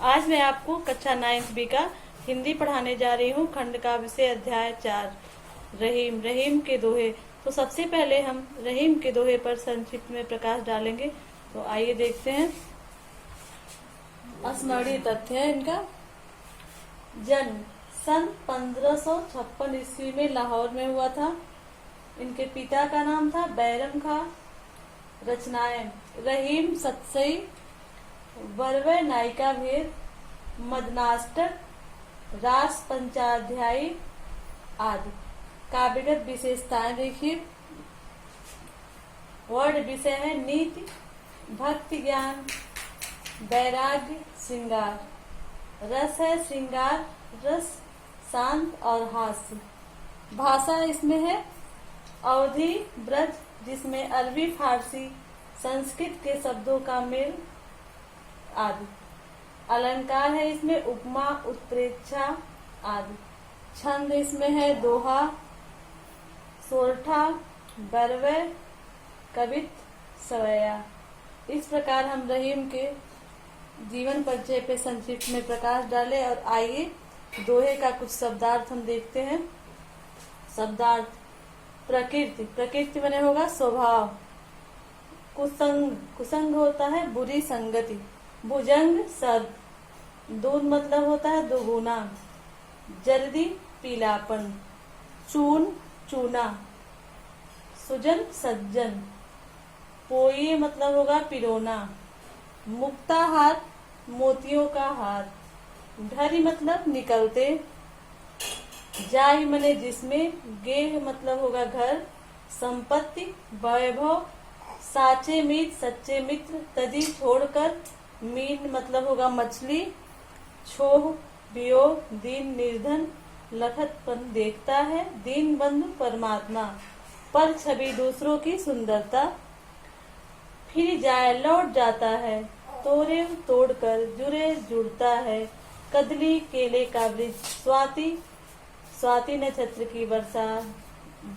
आज मैं आपको कक्षा 9th बी का हिंदी पढ़ाने जा रही हूँ। खंड का विषय अध्याय 4 रहीम। रहीम के दोहे। तो सबसे पहले हम रहीम के दोहे पर संक्षिप्त में प्रकाश डालेंगे। तो आइए देखते हैं। स्मरणीय तथ्य है इनका। जन्म सन 1556 ईस्वी में लाहौर में हुआ था। इनके पिता का नाम था बैरम खां। रचनाएं रहीम सतसई, वरवय नायिका भेद, मदनाष्टक, रास पंचाध्यायी आदि। काव्यगत विशेषताएं देखिए। वर्ण विषय है नीति, भक्ति, ज्ञान, वैराग्य, श्रृंगार। रस है श्रृंगार रस, शांत और हास्य। भाषा इसमें है अवधी ब्रज, जिसमें अरबी, फारसी, संस्कृत के शब्दों का मेल आदि। अलंकार है इसमें उपमा, उत्प्रेक्षा आदि। छंद इसमें है दोहा, सोरठा, बरवे, कवित, सवैया। इस प्रकार हम रहीम के जीवन परिचय पे संक्षिप्त में प्रकाश डाले। और आइए दोहे का कुछ शब्दार्थ हम देखते हैं। शब्दार्थ प्रकृति। प्रकृति बने होगा स्वभाव। कुसंग, कुसंग होता है बुरी संगति। भुजंग सर्द। दूध मतलब होता है दोगुना। जल्दी पीलापन। चून चूना। सुजन सज्जन। पोई मतलब होगा पिरोना। मुक्ता हार मोतियों का हार। ढरी मतलब निकलते। जाय मने जिसमें। गेह मतलब होगा घर। संपत्ति, वैभव। साचे मीत सच्चे मित्र। तदी छोड़कर। मीन मतलब होगा मछली। छोह वियोग, दीन निर्धन। लखतपन देखता है। दीन बंधु परमात्मा। पर छवि दूसरों की सुंदरता। फिर जाए लौट जाता है। तोड़े तोड़कर जुड़े जुड़ता है। कदली केले का वृक्ष। स्वाति, स्वाति नक्षत्र की वर्षा।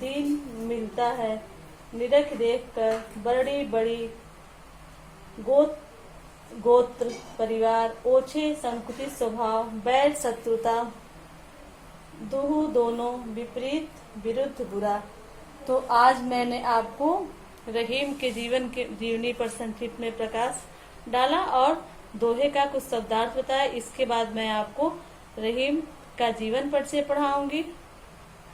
दीन मिलता है निरख देख कर। बड़ी बड़ी गोत्र परिवार। ओछे संकुचित स्वभाव। बैर शत्रुता। दुहु दोनों विपरीत विरुद्ध बुरा। तो आज मैंने आपको रहीम के जीवनी पर संक्षिप्त में प्रकाश डाला और दोहे का कुछ शब्दार्थ बताया। इसके बाद मैं आपको रहीम का जीवन परिचय पढ़ाऊंगी।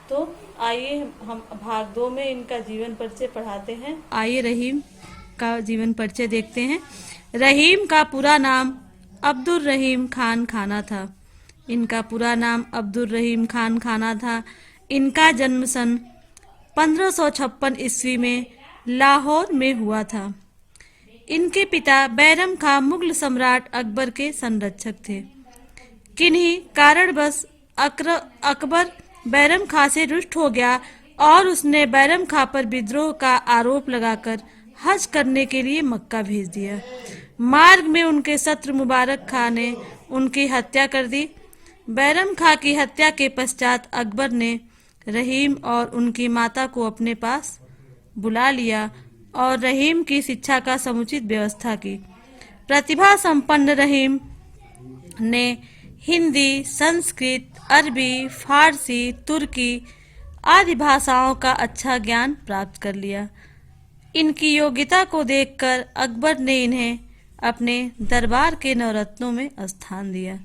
तो आइए हम भाग 2 में इनका जीवन परिचय पढ़ाते हैं। आइए रहीम का जीवन परिचय देखते हैं। रहीम का पूरा नाम अब्दुल रहीम खान खाना था। इनका पूरा नाम अब्दुल रहीम खान खाना था। इनका जन्म सन 1556 ईस्वी में लाहौर में हुआ था। इनके पिता बैरम खां मुगल सम्राट अकबर के संरक्षक थे। किन्हीं कारणवश अकबर बैरम खां से रुष्ट हो गया और उसने बैरम खां पर विद्रोह का आरोप लगाकर हज करने के लिए मक्का भेज दिया। मार्ग में उनके शत्रु मुबारक खां ने उनकी हत्या कर दी। बैरम खां की हत्या के पश्चात अकबर ने रहीम और उनकी माता को अपने पास बुला लिया और रहीम की शिक्षा का समुचित व्यवस्था की। प्रतिभा संपन्न रहीम ने हिंदी, संस्कृत, अरबी, फारसी, तुर्की आदि भाषाओं का अच्छा ज्ञान प्राप्त कर लिया। इनकी योग्यता को देखकर अकबर ने इन्हें अपने दरबार के नवरत्नों में स्थान दिया।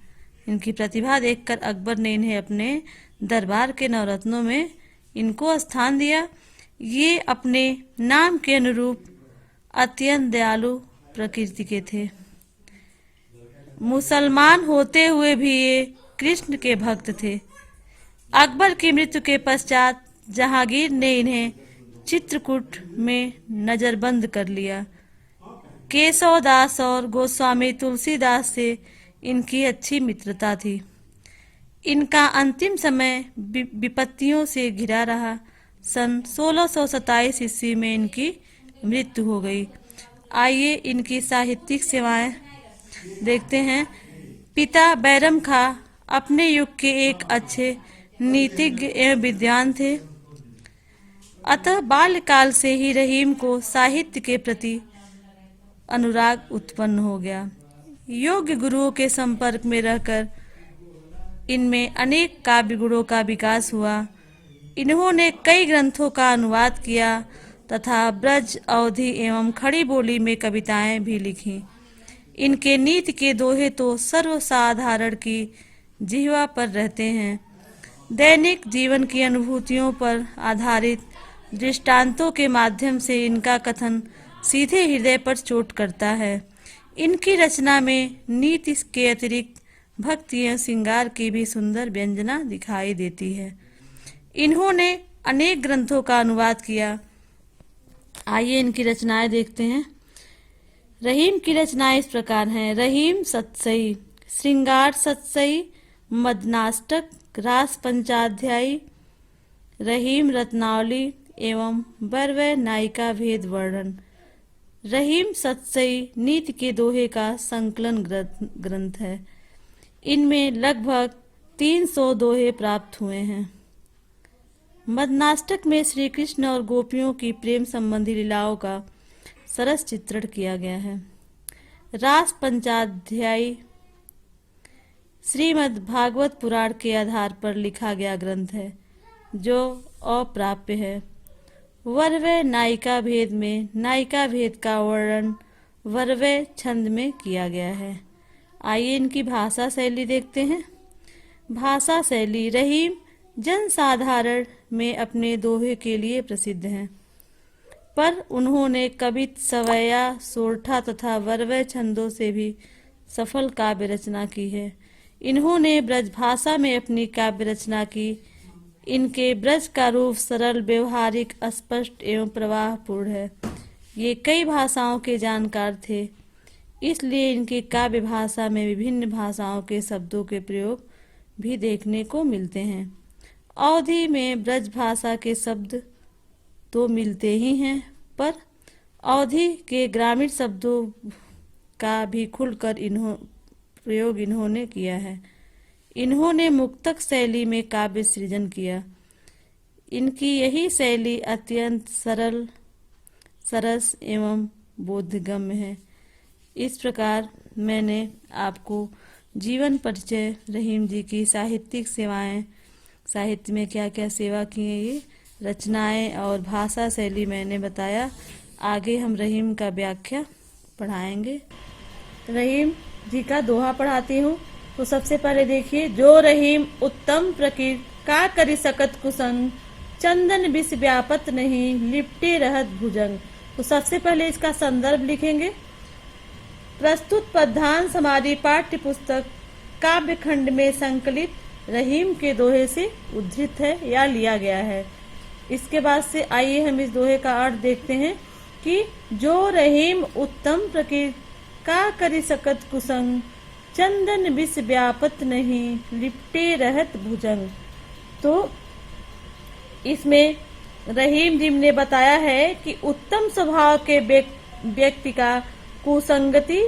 इनकी प्रतिभा देखकर अकबर ने इन्हें अपने दरबार के नवरत्नों में इनको स्थान दिया। ये अपने नाम के अनुरूप अत्यंत दयालु प्रकृति के थे। मुसलमान होते हुए भी ये कृष्ण के भक्त थे। अकबर की मृत्यु के पश्चात जहांगीर ने इन्हें चित्रकूट में नजरबंद कर लिया। केशव दास और गोस्वामी तुलसीदास से इनकी अच्छी मित्रता थी। इनका अंतिम समय विपत्तियों से घिरा रहा। सन 1627 ईस्वी में इनकी मृत्यु हो गई। आइए इनकी साहित्यिक सेवाएं देखते हैं। पिता बैरम खां अपने युग के एक अच्छे नीतिज्ञ एवं विद्वान थे। अतः बाल्यकाल से ही रहीम को साहित्य के प्रति अनुराग उत्पन्न हो गया। योग्य गुरुओं के संपर्क में रहकर इनमें अनेक काव्य गुणों का विकास हुआ। इन्होंने कई ग्रंथों का अनुवाद किया तथा ब्रज, अवधी एवं खड़ी बोली में कविताएं भी लिखी। इनके नीति के दोहे तो सर्वसाधारण की जिह्वा पर रहते हैं। दैनिक जीवन की अनुभूतियों पर आधारित दृष्टांतों के माध्यम से इनका कथन सीधे हृदय पर चोट करता है। इनकी रचना में नीति के अतिरिक्त भक्ति एवं श्रृंगार की भी सुंदर व्यंजना दिखाई देती है। इन्होंने अनेक ग्रंथों का अनुवाद किया। आइए इनकी रचनाएं देखते हैं। रहीम की रचनाएं इस प्रकार हैं। रहीम सतसई, श्रृंगार सतसई, मदनाष्टक, रास पंचाध्यायी, रहीम रत्नावली एवं बरवै नायिका भेद वर्णन। रहीम सतसई नीति के दोहे का संकलन ग्रंथ है। इनमें लगभग 300 दोहे प्राप्त हुए हैं। मदनाष्टक में श्री कृष्ण और गोपियों की प्रेम संबंधी लीलाओं का सरस चित्रण किया गया है। रास पंचाध्यायी श्रीमद् भागवत पुराण के आधार पर लिखा गया ग्रंथ है जो अप्राप्य है। वरवै नायिका भेद में नायिका भेद का वर्णन वरवै छंद में किया गया है। आइए इनकी भाषा शैली देखते हैं। भाषा शैली रहीम जनसाधारण में अपने दोहे के लिए प्रसिद्ध हैं, पर उन्होंने कवित, सवैया, सोरठा तथा वरवै छंदों से भी सफल काव्य रचना की है। इन्होंने ब्रज भाषा में अपनी काव्य रचना की। इनके ब्रज का रूप सरल, व्यवहारिक, स्पष्ट एवं प्रवाहपूर्ण है। ये कई भाषाओं के जानकार थे, इसलिए इनकी काव्य भाषा में विभिन्न भाषाओं के शब्दों के प्रयोग भी देखने को मिलते हैं। अवधी में ब्रज भाषा के शब्द तो मिलते ही हैं, पर अवधी के ग्रामीण शब्दों का भी खुलकर प्रयोग इन्होंने किया है। इन्होंने मुक्तक शैली में काव्य सृजन किया। इनकी यही शैली अत्यंत सरल, सरस एवं बोधगम्य है। इस प्रकार मैंने आपको जीवन परिचय, रहीम जी की साहित्यिक सेवाएं, साहित्य में क्या क्या सेवा की है, ये रचनाएं और भाषा शैली मैंने बताया। आगे हम रहीम का व्याख्या पढ़ाएंगे। रहीम जी का दोहा पढ़ाती हूँ। तो सबसे पहले देखिए, जो रहीम उत्तम प्रकृति का करी सकत कुसंग, चंदन विष व्यापत नहीं, लिपटे रहत भुजंग। तो सबसे पहले इसका संदर्भ लिखेंगे। प्रस्तुत पद्यांश हमारी पाठ्य पुस्तक काव्य खंड में संकलित रहीम के दोहे से उद्धृत है या लिया गया है। इसके बाद से आइए हम इस दोहे का अर्थ देखते हैं कि जो रहीम उत्तम प्रकृति का करी सकत कुसंग, चंदन विष व्यापत नहीं, लिपटे रहत भुजंग। तो इसमें रहीम जी ने बताया है कि उत्तम स्वभाव के व्यक्ति का कुसंगति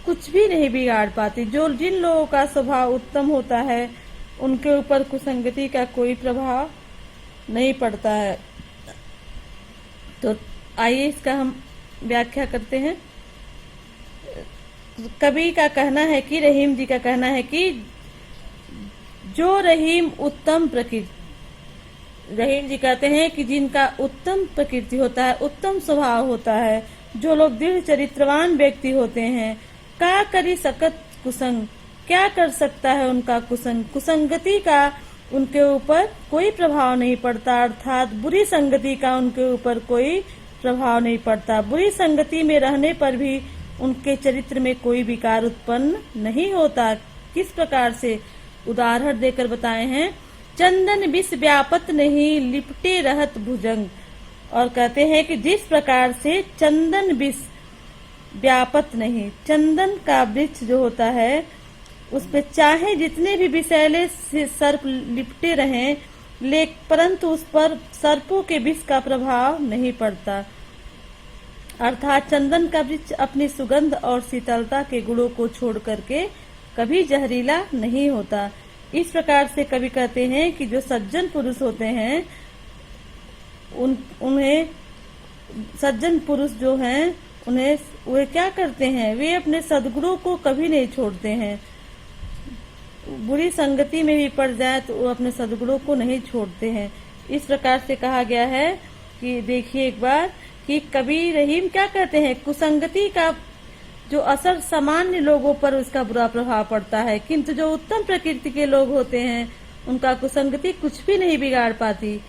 कुछ भी नहीं बिगाड़ पाती। जो जिन लोगों का स्वभाव उत्तम होता है उनके ऊपर कुसंगति का कोई प्रभाव नहीं पड़ता है। तो आइए इसका हम व्याख्या करते हैं। कवि का कहना है कि रहीम जी का कहना है कि जो रहीम उत्तम प्रकृति, रहीम जी कहते हैं कि जिनका उत्तम प्रकृति होता है, उत्तम स्वभाव होता है, जो लोग दृढ़ चरित्रवान व्यक्ति होते हैं, का करी सकत कुसंग, क्या कर सकता है उनका कुसंग, कुसंगति का उनके ऊपर कोई प्रभाव नहीं पड़ता, अर्थात बुरी संगति का उनके ऊपर कोई प्रभाव नहीं पड़ता। बुरी संगति में रहने पर भी उनके चरित्र में कोई विकार उत्पन्न नहीं होता। किस प्रकार से उदाहरण देकर बताए हैं। चंदन विष व्यापत नहीं, लिपटे रहत भुजंग। और कहते हैं कि जिस प्रकार से चंदन विष व्यापत नहीं, चंदन का वृक्ष जो होता है उस पे चाहे जितने भी विषैले सर्प लिपटे रहें, परंतु उस पर सर्पों के विष का प्रभाव नहीं पड़ता। अर्थात चंदन का वृक्ष अपनी सुगंध और शीतलता के गुणों को छोड़ करके कभी जहरीला नहीं होता। इस प्रकार से कवि कहते हैं कि जो सज्जन पुरुष होते हैं उन्हें सज्जन पुरुष जो हैं उन्हें वे क्या करते हैं, वे अपने सद्गुरु को कभी नहीं छोड़ते हैं। बुरी संगति में भी पड़ जाए तो वो अपने सद्गुरु को नहीं छोड़ते हैं। इस प्रकार से कहा गया है कि देखिए एक बार कि कबीर रहीम क्या कहते हैं, कुसंगति का जो असर सामान्य लोगों पर उसका बुरा प्रभाव पड़ता है, किंतु जो उत्तम प्रकृति के लोग होते हैं उनका कुसंगति कुछ भी नहीं बिगाड़ पाती।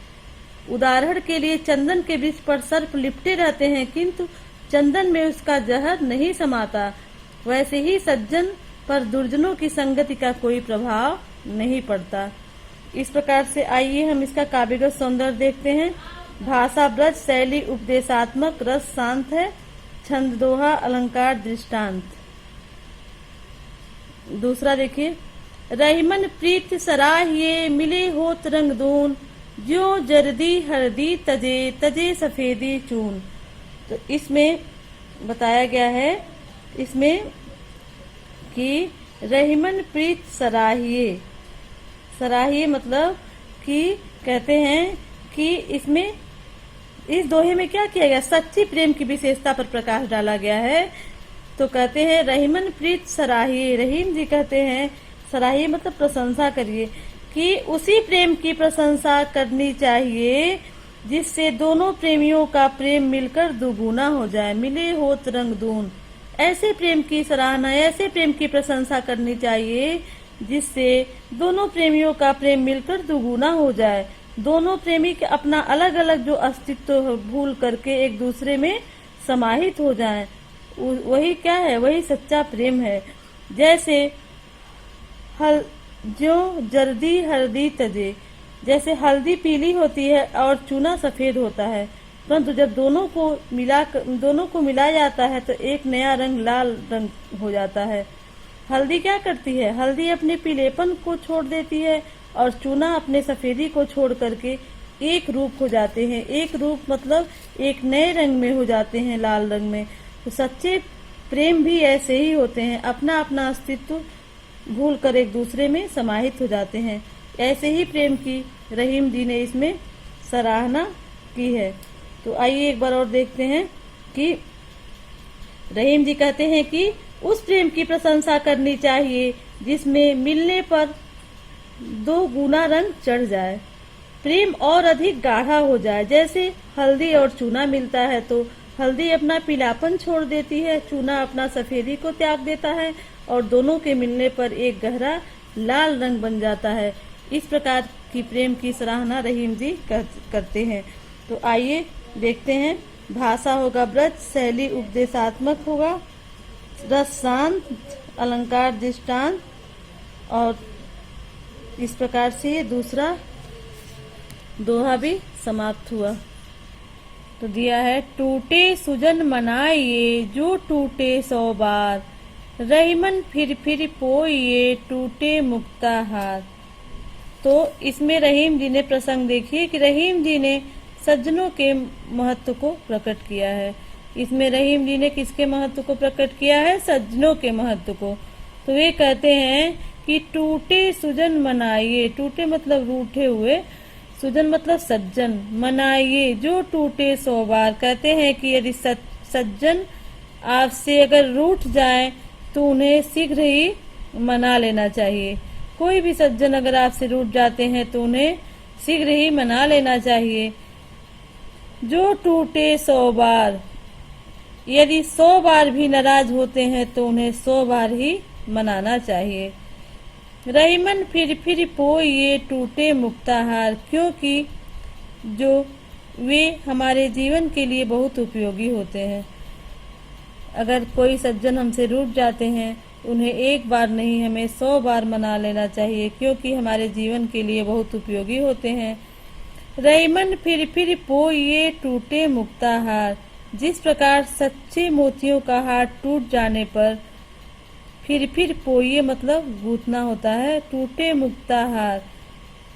उदाहरण के लिए चंदन के वृक्ष पर सर्प लिपटे रहते हैं, किंतु चंदन में उसका जहर नहीं समाता। वैसे ही सज्जन पर दुर्जनों की संगति का कोई प्रभाव नहीं पड़ता। इस प्रकार से आइए हम इसका काव्यगत सौंदर्य देखते हैं। भाषा ब्रज, शैली उपदेशात्मक, रस शांत है, छंद दोहा, अलंकार दृष्टांत। दूसरा देखिए, रहीमन प्रीत सराहिए, मिले होत रंग दून, ज्यो जर्दी हरदी तजे, तजे सफेदी चून। तो इसमें बताया गया है इसमें कि रहीमन प्रीत सराहिए, सराहिए मतलब कि कहते हैं कि इसमें इस दोहे में क्या किया गया, सच्ची प्रेम की विशेषता पर प्रकाश डाला गया है। तो कहते हैं रहीमन प्रीत सराहिए, रहीम जी कहते हैं सराहिए मतलब प्रशंसा करिए, कि उसी प्रेम की प्रशंसा करनी चाहिए जिससे दोनों प्रेमियों का प्रेम मिलकर दुगुना हो जाए। मिले होत रंग दून, ऐसे प्रेम की सराहना, ऐसे प्रेम की प्रशंसा करनी चाहिए जिससे दोनों प्रेमियों का प्रेम मिलकर दुगुना हो जाए। दोनों प्रेमी के अपना अलग अलग जो अस्तित्व भूल करके एक दूसरे में समाहित हो जाएं, वही क्या है, वही सच्चा प्रेम है। जैसे जो जर्दी हल्दी तजे, जैसे हल्दी पीली होती है और चूना सफेद होता है, परंतु जब दोनों को मिलाया जाता है तो एक नया रंग लाल रंग हो जाता है। हल्दी क्या करती है, हल्दी अपने पीलेपन को छोड़ देती है और चूना अपने सफेदी को छोड़ करके एक रूप हो जाते हैं। एक रूप मतलब एक नए रंग में हो जाते हैं, लाल रंग में। तो सच्चे प्रेम भी ऐसे ही होते हैं, अपना अपना अस्तित्व भूल कर एक दूसरे में समाहित हो जाते हैं। ऐसे ही प्रेम की रहीम जी ने इसमें सराहना की है। तो आइए एक बार और देखते हैं कि रहीम जी कहते हैं कि उस प्रेम की प्रशंसा करनी चाहिए जिसमें मिलने पर दो गुना रंग चढ़ जाए, प्रेम और अधिक गाढ़ा हो जाए। जैसे हल्दी और चूना मिलता है तो हल्दी अपना पीलापन छोड़ देती है, चूना अपना सफेदी को त्याग देता है और दोनों के मिलने पर एक गहरा लाल रंग बन जाता है। इस प्रकार की प्रेम की सराहना रहीम जी करते हैं। तो आइए देखते हैं, भाषा होगा ब्रज, शैली उपदेशात्मक होगा, रस शांत, अलंकार दृष्टांत, और इस प्रकार से दूसरा दोहा भी समाप्त हुआ। तो दिया है, टूटे सुजन मनाइए जो टूटे 100 बार, रहीमन फिर पोइए टूटे मुक्ता हार। तो इसमें रहीम जी ने प्रसंग देखिए कि रहीम जी ने सज्जनों के महत्व को प्रकट किया है। इसमें रहीम जी ने किसके महत्व को प्रकट किया है, सज्जनों के महत्व को। तो वे कहते हैं कि टूटे सुजन मनाइए, टूटे मतलब रूठे हुए, सुजन मतलब सज्जन, मनाइए जो टूटे 100 बार। कहते हैं कि यदि सज्जन आपसे अगर रूठ जाए तो उन्हें शीघ्र ही मना लेना चाहिए। कोई भी सज्जन अगर आपसे रूठ जाते हैं तो उन्हें शीघ्र ही मना लेना चाहिए। जो टूटे 100 बार, यदि 100 बार भी नाराज होते हैं तो उन्हें 100 बार ही मनाना चाहिए। रहीमन फिर पोइए टूटे मुक्ताहार, क्योंकि जो वे हमारे जीवन के लिए बहुत उपयोगी होते हैं। अगर कोई सज्जन हमसे रूठ जाते हैं उन्हें एक बार नहीं हमें 100 बार मना लेना चाहिए, क्योंकि हमारे जीवन के लिए बहुत उपयोगी होते हैं। रहीमन फिर पोइए टूटे मुक्ताहार, जिस प्रकार सच्चे मोतियों का हार टूट जाने पर फिर पोइए मतलब गूंथना होता है, टूटे मुक्ताहार,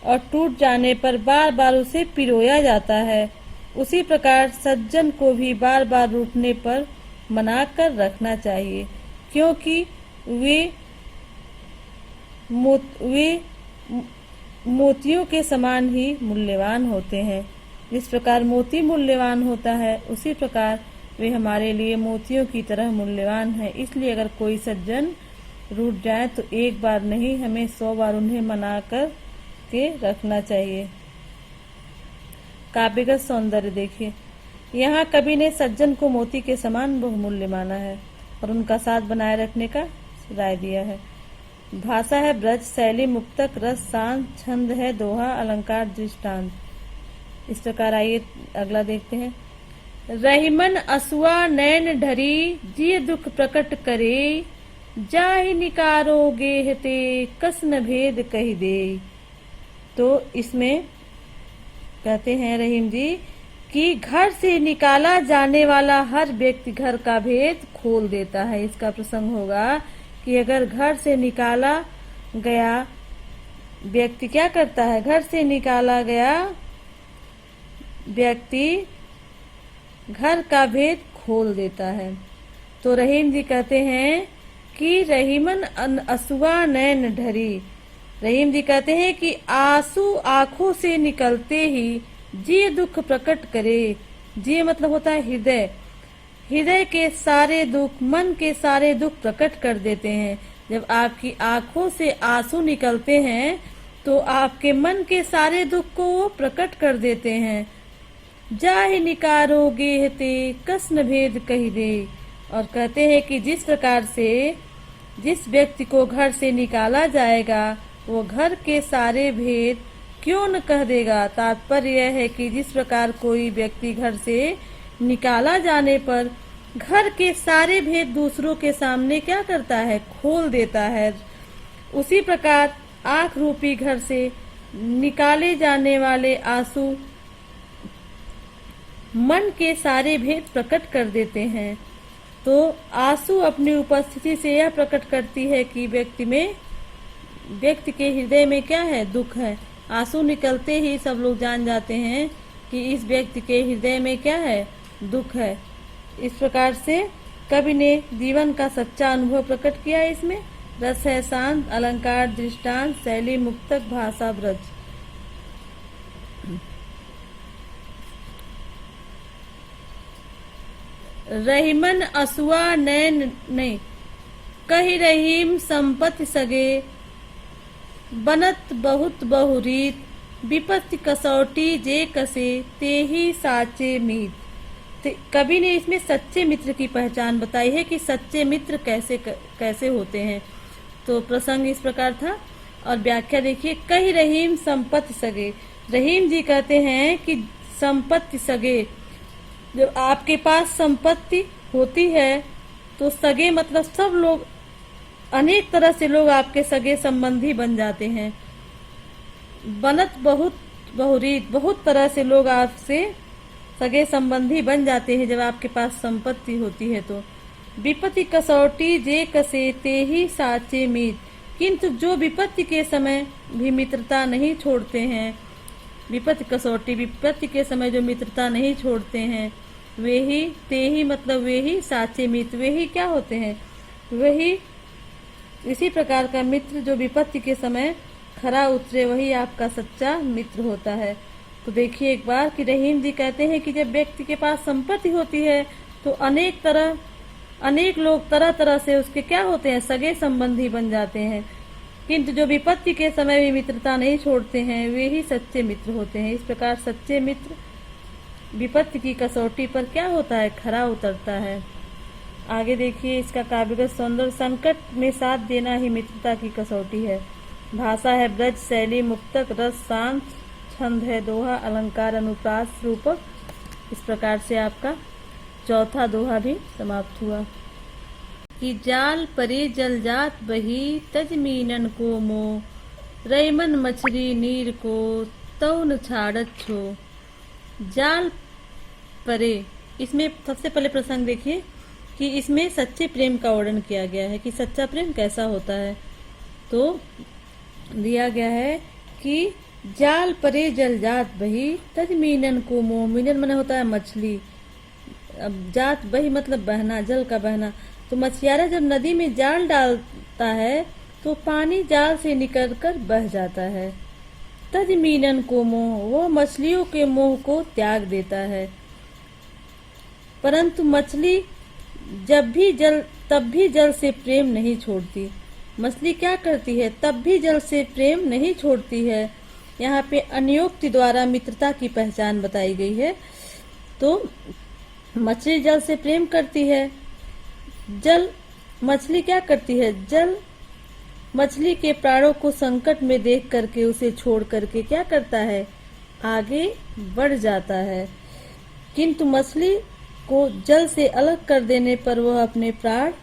और टूट जाने पर बार बार उसे पिरोया जाता है, उसी प्रकार सज्जन को भी बार बार रूठने पर मना कर रखना चाहिए, क्योंकि वे मोतियों के समान ही मूल्यवान होते हैं। जिस प्रकार मोती मूल्यवान होता है उसी प्रकार वे हमारे लिए मोतियों की तरह मूल्यवान है। इसलिए अगर कोई सज्जन रूठ जाए तो एक बार नहीं, हमें 100 बार उन्हें मना कर के रखना चाहिए। काव्यगत सौंदर्य देखिए, यहाँ कवि ने सज्जन को मोती के समान बहुमूल्य माना है और उनका साथ बनाए रखने का राय दिया है। भाषा है ब्रज, शैली मुक्तक, रस शांत, छंद है दोहा, अलंकार दृष्टांत। इस प्रकार आइए अगला देखते हैं। रहीमन असुआ नैन ढरी, जिय दुख प्रकट करे, जाहि निकारो गेहते, कसन भेद कही दे। तो इसमें कहते हैं रहीम जी कि घर से निकाला जाने वाला हर व्यक्ति घर का भेद खोल देता है। इसका प्रसंग होगा कि अगर घर से निकाला गया व्यक्ति क्या करता है, घर से निकाला गया व्यक्ति घर का भेद खोल देता है। तो रहीम जी कहते हैं कि रहीमन असुआ नैन ढरी, रहीम जी कहते हैं कि आंसू आंखों से निकलते ही जी दुख प्रकट करे। जी मतलब होता है हृदय, हृदय के सारे दुख, मन के सारे दुख प्रकट कर देते हैं। जब आपकी आंखों से आंसू निकलते हैं तो आपके मन के सारे दुख को वो प्रकट कर देते हैं। जाहि निकारो गेहते, कसन भेद कही दे। और कहते हैं कि जिस प्रकार से जिस व्यक्ति को घर से निकाला जाएगा वो घर के सारे भेद क्यों न कह देगा। तात्पर्य यह है कि जिस प्रकार कोई व्यक्ति घर से निकाला जाने पर घर के सारे भेद दूसरों के सामने क्या करता है, खोल देता है, उसी प्रकार आंख रूपी घर से निकाले जाने वाले आंसू मन के सारे भेद प्रकट कर देते हैं। तो आंसू अपनी उपस्थिति से यह प्रकट करती है कि व्यक्ति के हृदय में क्या है, दुख है। आंसू निकलते ही सब लोग जान जाते हैं कि इस व्यक्ति के हृदय में क्या है, दुख है। इस प्रकार से कवि ने जीवन का सच्चा अनुभव प्रकट किया। इसमें रस है शांत, अलंकार दृष्टांत, शैली मुक्तक, भाषा ब्रज। रहीमन असुआ नैन नहीं, कही रहीम संपत्ति सगे, बनत बहुत बहुरीत, विपत्ति कसौटी जे कसे, तेही साचे मीत। कवि ने इसमें सच्चे मित्र की पहचान बताई है कि सच्चे मित्र कैसे होते हैं। तो प्रसंग इस प्रकार था और व्याख्या देखिए। कही रहीम संपत्ति सगे, रहीम जी कहते हैं कि संपत्ति सगे, जब आपके पास संपत्ति होती है तो सगे मतलब सब लोग, अनेक तरह से लोग आपके सगे संबंधी बन जाते हैं। बनत बहुत बहुरीत, बहुत तरह से लोग आपसे सगे संबंधी बन जाते हैं जब आपके पास संपत्ति होती है। तो विपत्ति कसौटी जे कसे, तेही साचे मीत। किंतु जो विपत्ति के समय भी मित्रता नहीं छोड़ते हैं, विपत्ति कसौटी, विपत्ति के समय जो मित्रता नहीं छोड़ते हैं, वे ही तेही मतलब वे ही साचे मित्र, वे ही क्या होते हैं, वही इसी प्रकार का मित्र जो विपत्ति के समय खरा उतरे, वही आपका सच्चा मित्र होता है। तो देखिए एक बार कि रहीम जी कहते हैं कि जब व्यक्ति के पास संपत्ति होती है तो अनेक लोग तरह तरह से उसके क्या होते हैं, सगे संबंधी बन जाते हैं। किंतु जो विपत्ति के समय भी मित्रता नहीं छोड़ते हैं, वे ही सच्चे मित्र होते हैं। इस प्रकार सच्चे मित्र विपत्ति की कसौटी पर क्या होता है, खरा उतरता है। आगे देखिए इसका काव्यगत सौंदर्य। संकट में साथ देना ही मित्रता की कसौटी है। भाषा है ब्रज, शैली मुक्तक, रस शांत, छंद है दोहा, अलंकार अनुप्रास रूपक। इस प्रकार से आपका चौथा दोहा भी समाप्त हुआ। कि जाल परे जल जात बही, तजमीनन को मो, रईमन मछली नीर को, तौन छाड़त छो। जाल परे, इसमें सबसे पहले प्रसंग देखिए कि इसमें सच्चे प्रेम का वर्णन किया गया है कि सच्चा प्रेम कैसा होता है। तो दिया गया है कि जाल परे जल जात बही, तज मीनन को मोह। मीनन माने होता है मछली, अब जात बही मतलब बहना, जल का बहना। तो मछियारा जब नदी में जाल डालता है तो पानी जाल से निकल कर बह जाता है। तज मीनन को मोह, वो मछलियों के मोह को त्याग देता है। परंतु मछली तब भी जल से प्रेम नहीं छोड़ती। मछली क्या करती है? तब भी जल से प्रेम नहीं छोड़ती है। यहाँ पे अन्योक्ति द्वारा मित्रता की पहचान बताई गई है। तो मछली जल से प्रेम करती है। मछली क्या करती है? जल मछली के प्राणों को संकट में देख करके उसे छोड़ करके क्या करता है? आगे बढ़ जाता है। किंतु मछली को जल से अलग कर देने पर वह अपने प्राण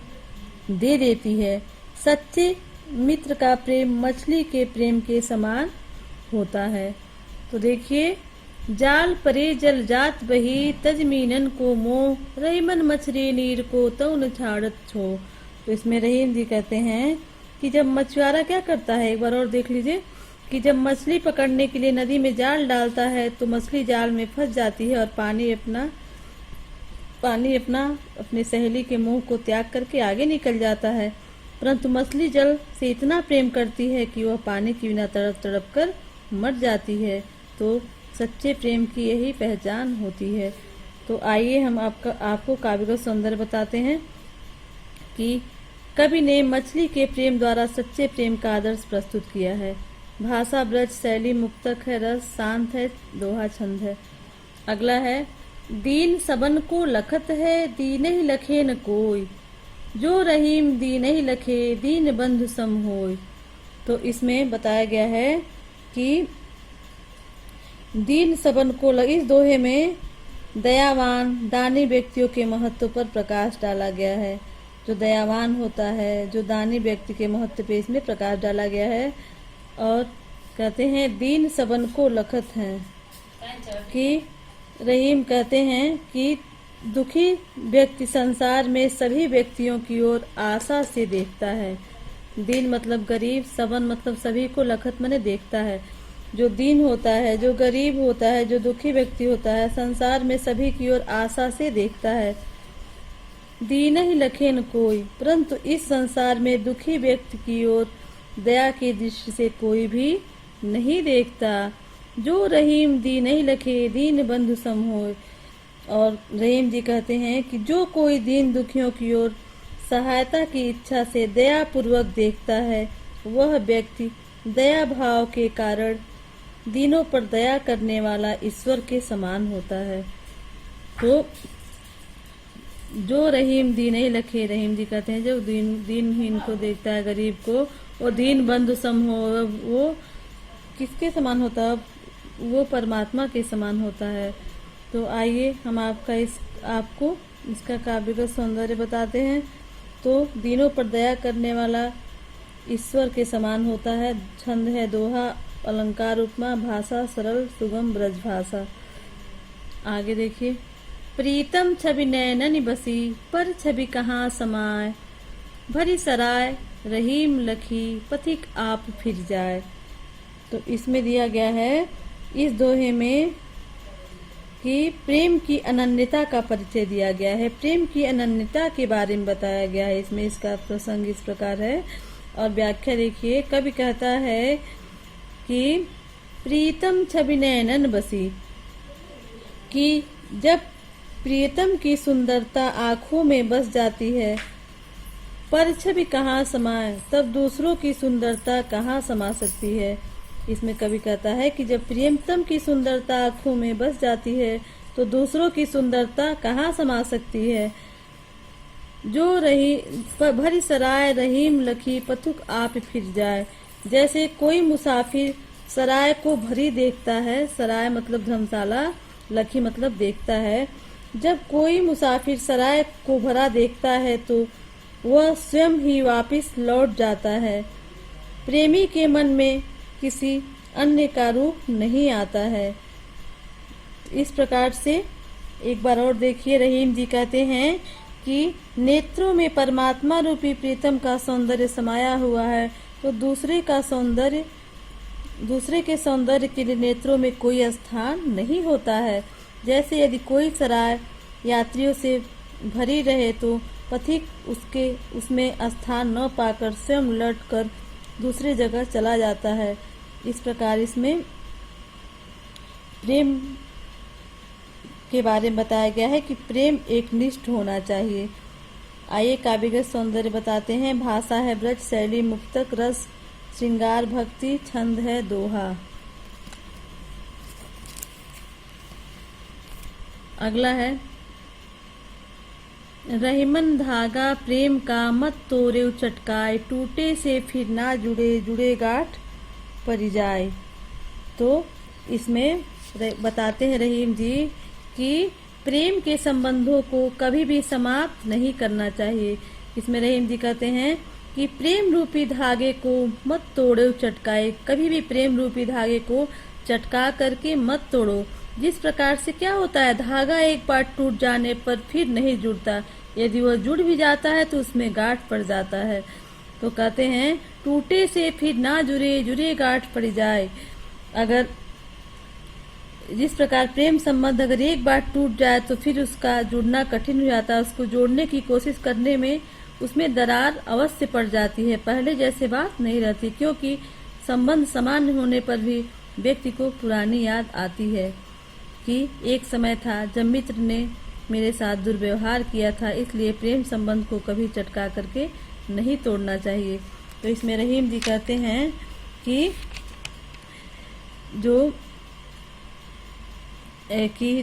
दे देती है। सच्चे मित्र का प्रेम मछली के प्रेम के समान होता है। तो देखिए, जाल परे जल जात बही तजमीनन को मोह रहीमन मछली नीर को तउन छाड़त छो। तो इसमें रहीम जी कहते हैं कि जब मछुआरा क्या करता है, एक बार और देख लीजिए, कि जब मछली पकड़ने के लिए नदी में जाल डालता है तो मछली जाल में फंस जाती है और पानी अपना अपनी सहेली के मुंह को त्याग करके आगे निकल जाता है। परंतु मछली जल से इतना प्रेम करती है कि वह पानी के बिना तड़प तड़प कर मर जाती है। तो सच्चे प्रेम की यही पहचान होती है। तो आइए हम आपको काव्य का सौंदर्य बताते हैं कि कवि ने मछली के प्रेम द्वारा सच्चे प्रेम का आदर्श प्रस्तुत किया है। भाषा ब्रज, शैली मुक्तक है, रस शांत है, दोहा छंद है। अगला है, दीन सबन को लखत है, दीन ही लखे न कोई, जो रहीम दीन ही लखे, दीन बंधु सम होय। तो इसमें बताया गया है कि दीन सबन को इस दोहे में दयावान दानी व्यक्तियों के महत्व पर प्रकाश डाला गया है। जो दयावान होता है, जो दानी व्यक्ति के महत्व पे इसमें प्रकाश डाला गया है। और कहते हैं दीन सबन को लखत है, कि रहीम कहते हैं कि दुखी व्यक्ति संसार में सभी व्यक्तियों की ओर आशा से देखता है। दीन मतलब गरीब, सबन मतलब सभी को, लखत माने देखता है। जो दीन होता है, जो गरीब होता है, जो दुखी व्यक्ति होता है, संसार में सभी की ओर आशा से देखता है। दीन ही लखे न कोई, परंतु इस संसार में दुखी व्यक्ति की ओर दया की दृष्टि से कोई भी नहीं देखता। जो रहीम दीन ही लखे, दीन बंधु सम होय। और रहीम जी कहते हैं कि जो कोई दीन दुखियों की ओर सहायता की इच्छा से दया पूर्वक देखता है, वह व्यक्ति दया भाव के कारण दीनों पर दया करने वाला ईश्वर के समान होता है। तो जो रहीम दीन ही लखे, रहीम जी कहते हैं जो दीनहीन को देखता है, गरीब को, वो दीन बंधु सम हो, वो किसके समान होता है? वो परमात्मा के समान होता है। तो आइए हम आपको इसका काव्य का सौंदर्य बताते हैं। तो दीनों पर दया करने वाला ईश्वर के समान होता है। छंद है दोहा, अलंकार उपमा, भाषा सरल सुगम ब्रज भाषा। आगे देखिए, प्रीतम छवि नैनन बसी, पर छवि कहाँ समाए, भरी सराय रहीम लखी, पथिक आप फिर जाए। तो इसमें दिया गया है इस दोहे में कि प्रेम की अनन्यता का परिचय दिया गया है। प्रेम की अनन्यता के बारे में बताया गया है। इसमें इसका प्रसंग इस प्रकार है और व्याख्या देखिए। कवि कहता है कि प्रीतम छवि नैनन बसी, कि जब प्रियतम की सुंदरता आँखों में बस जाती है, पर छवि कहाँ समाए, तब दूसरों की सुंदरता कहाँ समा सकती है। इसमें कवि कहता है कि जब प्रियतम की सुंदरता आँखों में बस जाती है तो दूसरों की सुंदरता कहाँ समा सकती है। जो भरी सराय रहीम लखी, पथुक आप फिर जाए। जैसे कोई मुसाफिर सराय को भरी देखता है, सराय मतलब धर्मशाला, लखी मतलब देखता है। जब कोई मुसाफिर सराय को भरा देखता है तो वह स्वयं ही वापस लौट जाता है। प्रेमी के मन में किसी अन्य का रूप नहीं आता है। इस प्रकार से एक बार और देखिए, रहीम जी कहते हैं कि नेत्रों में परमात्मा रूपी प्रीतम का सौंदर्य समाया हुआ है, तो दूसरे के सौंदर्य के लिए नेत्रों में कोई स्थान नहीं होता है। जैसे यदि कोई सराय यात्रियों से भरी रहे तो पथिक उसमें स्थान न पाकर स्वयं लौटकर दूसरी जगह चला जाता है। इस प्रकार इसमें के बारे में बताया गया है कि प्रेम एकनिष्ठ होना चाहिए। आइए काव्यगत सौंदर्य बताते हैं। भाषा है ब्रज, शैली मुक्तक, रस श्रृंगार भक्ति, छंद है दोहा। अगला है रहीमन धागा प्रेम का मत तोड़े चटकाए, टूटे से फिर ना जुड़े जुड़े गांठ पड़ जाए। तो इसमें बताते हैं रहीम जी कि प्रेम के संबंधों को कभी भी समाप्त नहीं करना चाहिए। इसमें रहीम जी कहते हैं कि प्रेम रूपी धागे को मत तोड़ो चटकाए, कभी भी प्रेम रूपी धागे को चटका करके मत तोड़ो। जिस प्रकार से क्या होता है, धागा एक बार टूट जाने पर फिर नहीं जुड़ता, यदि वह जुड़ भी जाता है तो उसमें गांठ पड़ जाता है। तो कहते हैं टूटे से फिर ना जुड़े जुड़े गांठ पड़ जाए। अगर जिस प्रकार प्रेम संबंध अगर एक बार टूट जाए तो फिर उसका जुड़ना कठिन हो जाता है, उसको जोड़ने की कोशिश करने में उसमें दरार अवश्य पड़ जाती है, पहले जैसे बात नहीं रहती, क्योंकि संबंध समान होने पर भी व्यक्ति को पुरानी याद आती है कि एक समय था जब मित्र ने मेरे साथ दुर्व्यवहार किया था, इसलिए प्रेम संबंध को कभी चटका करके नहीं तोड़ना चाहिए। तो इसमें रहीम जी कहते हैं कि कि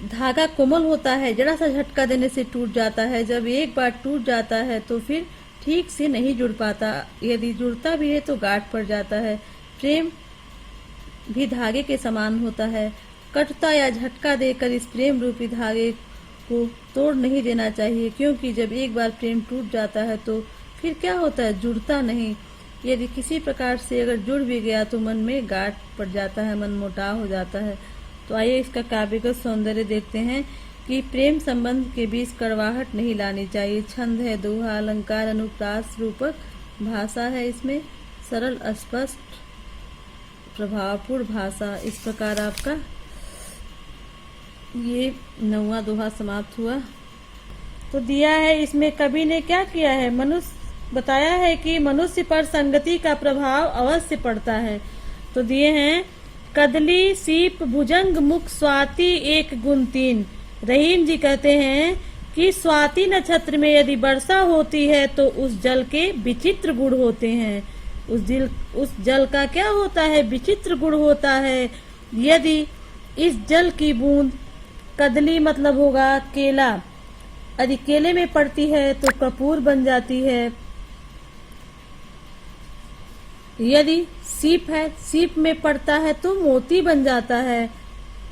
धागा कोमल होता है, जरा सा झटका देने से टूट जाता है, जब एक बार टूट जाता है तो फिर ठीक से नहीं जुड़ पाता, यदि जुड़ता भी है तो गांठ पड़ जाता है। प्रेम भी धागे के समान होता है, कटता या झटका देकर इस प्रेम रूपी धागे को तोड़ नहीं देना चाहिए, क्योंकि जब एक बार प्रेम टूट जाता है तो फिर क्या होता है, जुड़ता नहीं। यदि किसी प्रकार से अगर जुड़ भी गया तो मन में गांठ पड़ जाता है, मन मोटाव हो जाता है। तो आइए इसका काव्यगत सौंदर्य देखते हैं कि प्रेम संबंध के बीच कड़वाहट नहीं लानी चाहिए। छंद है दोहा, अलंकार अनुप्रास रूपक, भाषा है इसमें सरल स्पष्ट प्रभावपूर्ण भाषा। इस प्रकार आपका ये 9वां दोहा समाप्त हुआ। तो दिया है इसमें कवि ने क्या किया है, मनुष्य बताया है कि मनुष्य पर संगति का प्रभाव अवश्य पड़ता है। तो दिए हैं कदली सीप भुजंग मुख स्वाति एक गुण तीन। रहीम जी कहते हैं कि स्वाति नक्षत्र में यदि वर्षा होती है तो उस जल के विचित्र गुण होते हैं। उस जल का क्या होता है, विचित्र गुण होता है। यदि इस जल की बूंद कदली मतलब होगा केला, यदि केले में पड़ती है तो कपूर बन जाती है। यदि सीप है, सीप में पड़ता है तो मोती बन जाता है।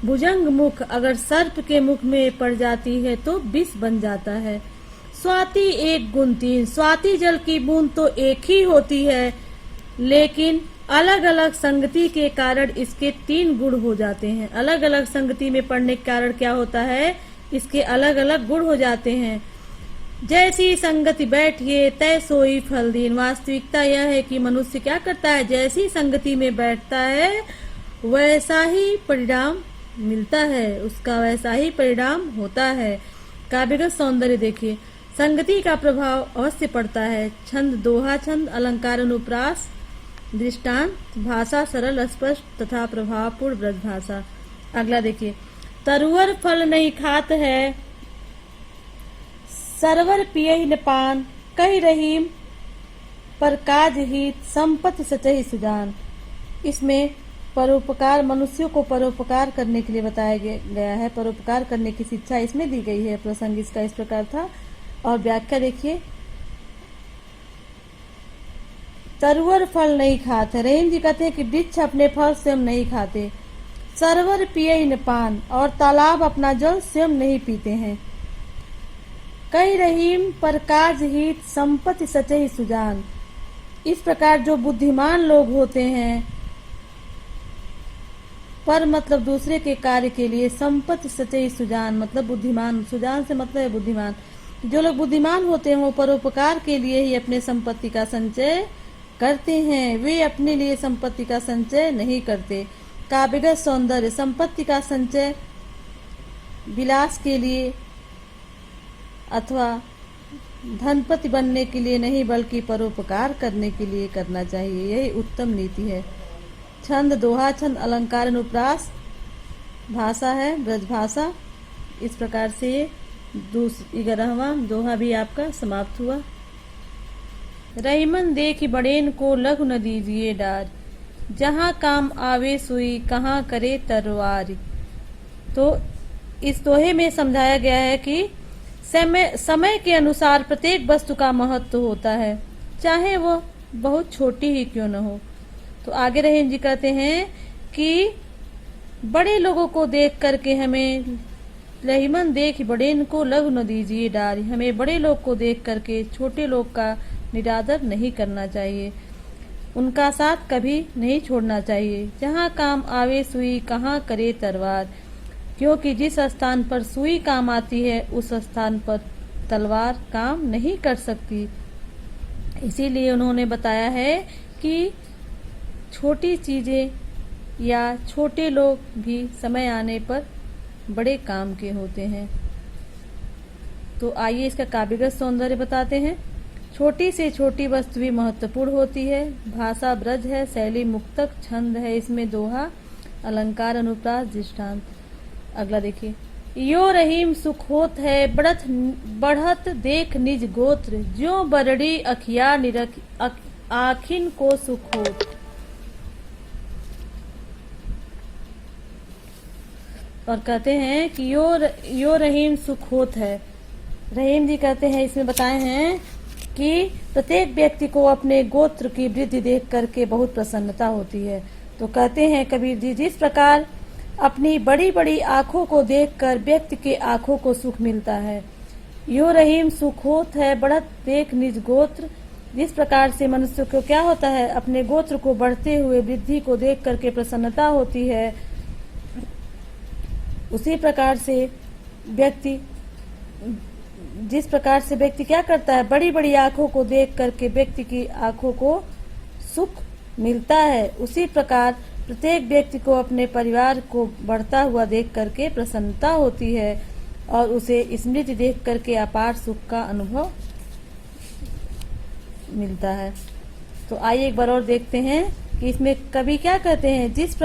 भुजंग मुख अगर सर्प के मुख में पड़ जाती है तो विष बन जाता है। स्वाति एक गुण तीन, स्वाति जल की बूंद तो एक ही होती है, लेकिन अलग अलग संगति के कारण इसके 3 गुण हो जाते हैं। अलग अलग संगति में पड़ने के कारण क्या होता है, इसके अलग अलग गुण हो जाते हैं। जैसी संगति बैठिए तय सोई फल दीन। वास्तविकता यह है कि मनुष्य क्या करता है, जैसी संगति में बैठता है वैसा ही परिणाम मिलता है, उसका वैसा ही परिणाम होता है। काव्यगत सौंदर्य देखिए, संगति का प्रभाव अवश्य पड़ता है। छंद दोहा छंद, अलंकार अनुप्रास, दृष्टांत, भाषा सरल स्पष्ट तथा प्रभावपूर्ण ब्रज भाषा। अगला देखिए, तरुवर फल नहीं खात है, सरवर पियहि न पान, कहि रहीम पर काज हित, संपत्ति सचहि सुजान। इसमें परोपकार, मनुष्यों को परोपकार करने के लिए बताया गया है, परोपकार करने की शिक्षा इसमें दी गई है। प्रसंग इसका इस प्रकार था और व्याख्या देखिए, तरुवर फल नहीं खाते, रहीम जी कहते हैं कि वृक्ष अपने फल स्वयं नहीं खाते। सरवर पियहि न पान, और तालाब अपना जल स्वयं नहीं पीते हैं। कई रहीम पर काज हित, संपत्ति सचहि सुजान। इस प्रकार जो बुद्धिमान लोग होते हैं, पर मतलब दूसरे के कार्य के लिए, संपत्ति सचहि सुजान मतलब बुद्धिमान, सुजान से मतलब है बुद्धिमान। जो लोग बुद्धिमान होते हैं वो परोपकार के लिए ही अपने संपत्ति का संचय करते हैं, वे अपने लिए संपत्ति का संचय नहीं करते। काव्यगत सौंदर्य, संपत्ति का संचय विलास के लिए अथवा धनपति बनने के लिए नहीं, बल्कि परोपकार करने के लिए करना चाहिए, यही उत्तम नीति है। छंद दोहा छंद, अलंकार अनुप्रास, भाषा है ब्रज भाषा। इस प्रकार से 11वां दोहा भी आपका समाप्त हुआ। रहीमन देखि बड़ेन को लघु न दीजिए डार, जहाँ काम आवे सुई कहाँ करे तरवार। तो इस दोहे में समझाया गया है कि समय के अनुसार प्रत्येक वस्तु का महत्व होता है, चाहे वो बहुत छोटी ही क्यों न हो। तो आगे रहीम जी कहते हैं कि बड़े लोगों को देख करके हमें रहीमन देख बड़ेन को लघु न दीजिए डारी, हमें बड़े लोग को देख करके छोटे लोग का निरादर नहीं करना चाहिए, उनका साथ कभी नहीं छोड़ना चाहिए। जहाँ काम आवे सुई कहाँ करे तलवार, क्योंकि जिस स्थान पर सुई काम आती है उस स्थान पर तलवार काम नहीं कर सकती। इसीलिए उन्होंने बताया है कि छोटी चीजें या छोटे लोग भी समय आने पर बड़े काम के होते हैं। तो आइए इसका काव्यगत सौंदर्य बताते हैं। छोटी से छोटी वस्तु भी महत्वपूर्ण होती है। भाषा ब्रज है, शैली मुक्तक, छंद है इसमें दोहा, अलंकार, अनुप्रास, दृष्टांत। अगला देखिए, यो रहीम सुख होत है बढ़त देख निज गोत्र, ज्यों बरड़ी अखिया निरख आखिन को सुख होत। और कहते हैं कि यो रहीम सुख होत है। रहीम जी कहते हैं, इसमें बताए हैं कि प्रत्येक व्यक्ति को अपने गोत्र की वृद्धि देख करके बहुत प्रसन्नता होती है। तो कहते हैं कबीर जी, जिस प्रकार अपनी बड़ी बड़ी आंखों को देखकर व्यक्ति के आंखों को सुख मिलता है, यो रहीम सुख होत है बढ़त देख निज गोत्र। जिस प्रकार से मनुष्य को क्या होता है, अपने गोत्र को बढ़ते हुए वृद्धि को देख करके प्रसन्नता होती है, उसी प्रकार से व्यक्ति जिस प्रकार से व्यक्ति क्या करता है, बड़ी बड़ी आंखों को देख करके व्यक्ति की आंखों को सुख मिलता है, उसी प्रकार प्रत्येक व्यक्ति को अपने परिवार को बढ़ता हुआ देख करके प्रसन्नता होती है और उसे स्मृति देख करके अपार सुख का अनुभव मिलता है। तो आइए एक बार और देखते हैं कि इसमें कवि क्या कहते हैं। जिस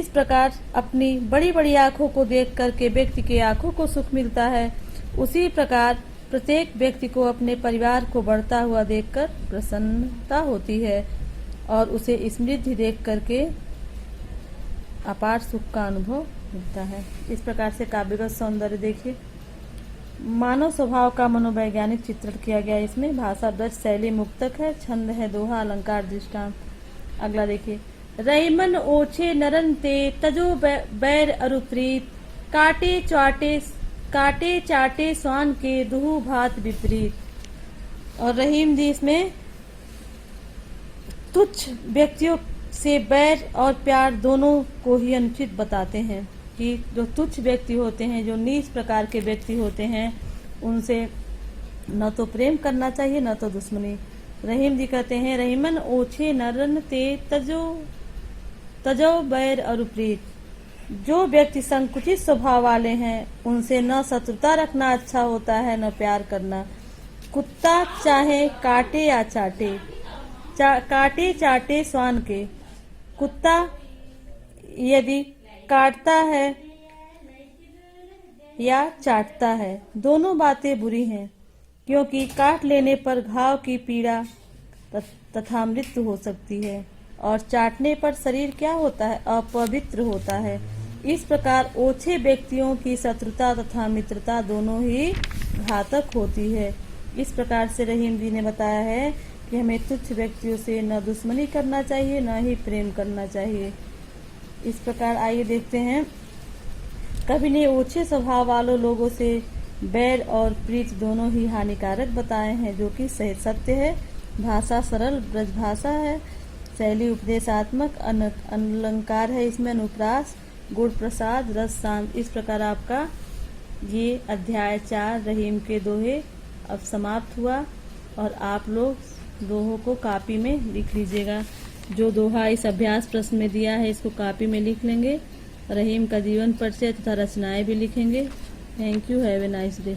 प्रकार अपनी बड़ी बड़ी आंखों को देख करके व्यक्ति के आंखों को सुख मिलता है, उसी प्रकार प्रत्येक व्यक्ति को अपने परिवार को बढ़ता हुआ देखकर प्रसन्नता होती है और उसे समृद्धि देख करके अपार सुख का अनुभव मिलता है। इस प्रकार से काव्यगत सौंदर्य देखिए, मानव स्वभाव का मनोवैज्ञानिक चित्रण किया गया। इसमें भाषा ब्रज, शैली मुक्तक है, छंद है दोहा, अलंकार, दृष्टांत। अगला देखिए, रहीमन ओछे नरन ते तजो बैर अरुप्रीत, काटे चाटे स्वान के दुहु भात विपरीत। और रहीम जी इसमें तुच्छ व्यक्तियों से बैर और प्यार दोनों को ही अनुचित बताते हैं कि जो तुच्छ व्यक्ति होते हैं, जो नीच प्रकार के व्यक्ति होते हैं, उनसे न तो प्रेम करना चाहिए न तो दुश्मनी। रहीम जी कहते हैं, रहीमन ओछे नरन ते तजो बैर और प्रीत। जो व्यक्ति संकुचित स्वभाव वाले हैं उनसे न शत्रुता रखना अच्छा होता है न प्यार करना। कुत्ता चाहे काटे या चाटे, काटे चाटे स्वान के। कुत्ता यदि काटता है या चाटता है, दोनों बातें बुरी हैं, क्योंकि काट लेने पर घाव की पीड़ा तथा मृत्यु हो सकती है और चाटने पर शरीर क्या होता है, अपवित्र होता है। इस प्रकार ओछे व्यक्तियों की शत्रुता तथा मित्रता दोनों ही घातक होती है। इस प्रकार से रहीम जी ने बताया है कि हमें तुच्छ व्यक्तियों से न दुश्मनी करना चाहिए न ही प्रेम करना चाहिए। इस प्रकार आइए देखते हैं, कवि ने ओछे स्वभाव वालों लोगों से बैर और प्रीत दोनों ही हानिकारक बताए हैं, जो कि सत्य है। भाषा सरल ब्रज भाषा है, शैली उपदेशात्मक, अलंकार है इसमें अनुप्रास, गुण प्रसाद, रस शांत। इस प्रकार आपका ये अध्याय 4 रहीम के दोहे अब समाप्त हुआ और आप लोग दोहों को कॉपी में लिख लीजिएगा। जो दोहा इस अभ्यास प्रश्न में दिया है इसको कॉपी में लिख लेंगे। रहीम का जीवन परिचय तथा रचनाएं भी लिखेंगे। Thank you, have a nice day.